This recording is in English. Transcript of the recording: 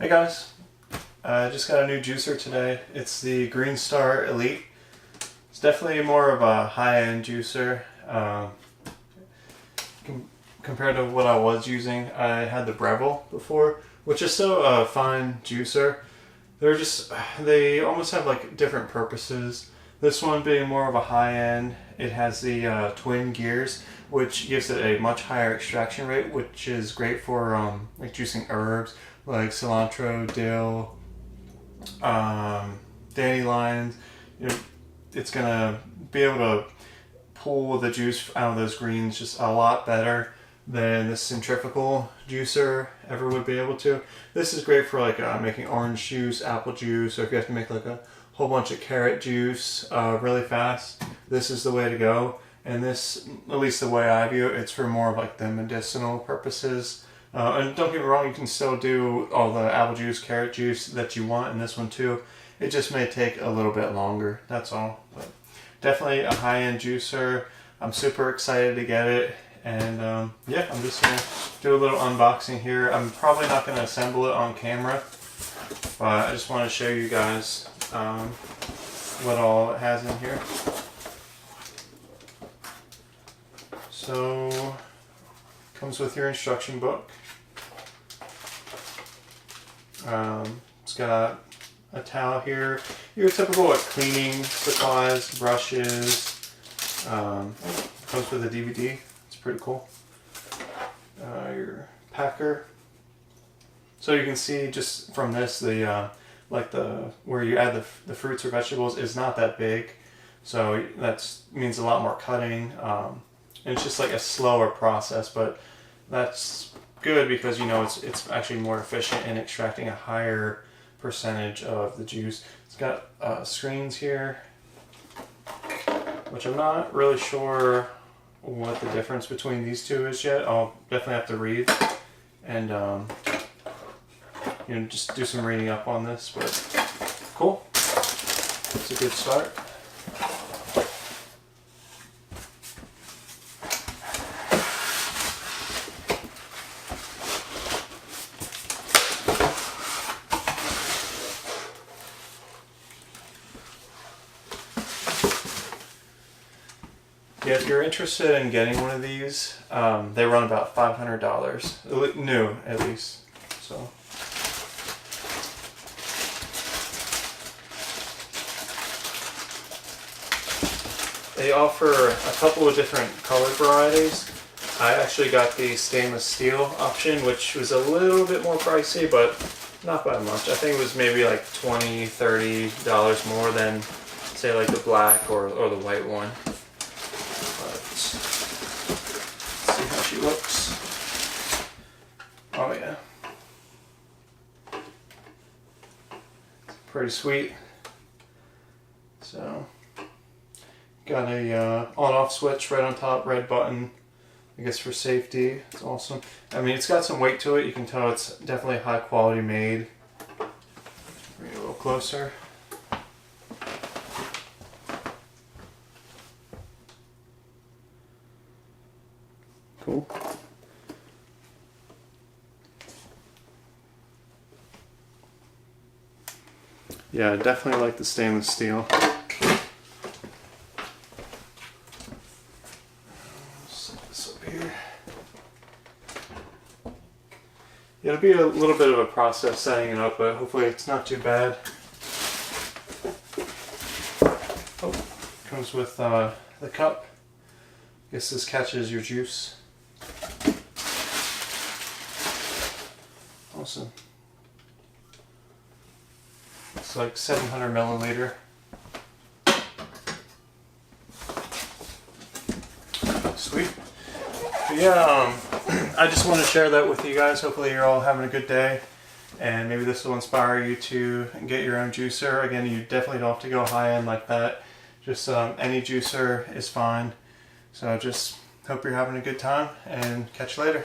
Hey guys, I just got a new juicer today. It's the Greenstar Elite. It's definitely more of a high-end juicer. Compared to what I was using, I had the Breville before, which is still a fine juicer. They almost have like different purposes. This one being more of a high-end, it has the twin gears, which gives it a much higher extraction rate, which is great for like juicing herbs like cilantro, dill, dandelions. It's gonna be able to pull the juice out of those greens just a lot better than the centrifugal juicer ever would be able to. This is great for like making orange juice, apple juice, or if you have to make like a whole bunch of carrot juice really fast. This is the way to go. And this, at least the way I view it, it's for more of like the medicinal purposes. And don't get me wrong, you can still do all the apple juice, carrot juice that you want in this one too. It just may take a little bit longer, that's all. But definitely a high-end juicer. I'm super excited to get it. And yeah, I'm just going to do a little unboxing here. I'm probably not going to assemble it on camera, but I just want to show you guys what all it has in here. So, comes with your instruction book. It's got a towel here, your typical like cleaning supplies, brushes. Comes with a DVD. It's pretty cool. Your packer. So you can see just from this, the where you add the fruits or vegetables is not that big, so that means a lot more cutting. And it's just like a slower process, but that's good because it's actually more efficient in extracting a higher percentage of the juice. It's got screens here, which I'm not really sure what the difference between these two is yet. I'll definitely have to read and just do some reading up on this, but cool. It's a good start. Yeah, if you're interested in getting one of these, they run about $500, new at least. So, they offer a couple of different color varieties. I actually got the stainless steel option, which was a little bit more pricey, but not by much. I think it was maybe like $20, $30 more than, say, like the black or the white one. She looks. Oh yeah, pretty sweet. So got a on-off switch right on top, red button, I guess for safety. It's awesome. I mean, it's got some weight to it. You can tell it's definitely high quality made. Bring it a little closer. Cool. Yeah, I definitely like the stainless steel. Set this up here. Yeah, it'll be a little bit of a process setting it up, but hopefully it's not too bad. Oh, comes with the cup. I guess this catches your juice. Awesome. It's like 700 milliliter. Sweet. But yeah, I just want to share that with you guys. Hopefully you're all having a good day, and maybe this will inspire you to get your own juicer. Again, you definitely don't have to go high end like that. Just any juicer is fine. So just hope you're having a good time, and catch you later.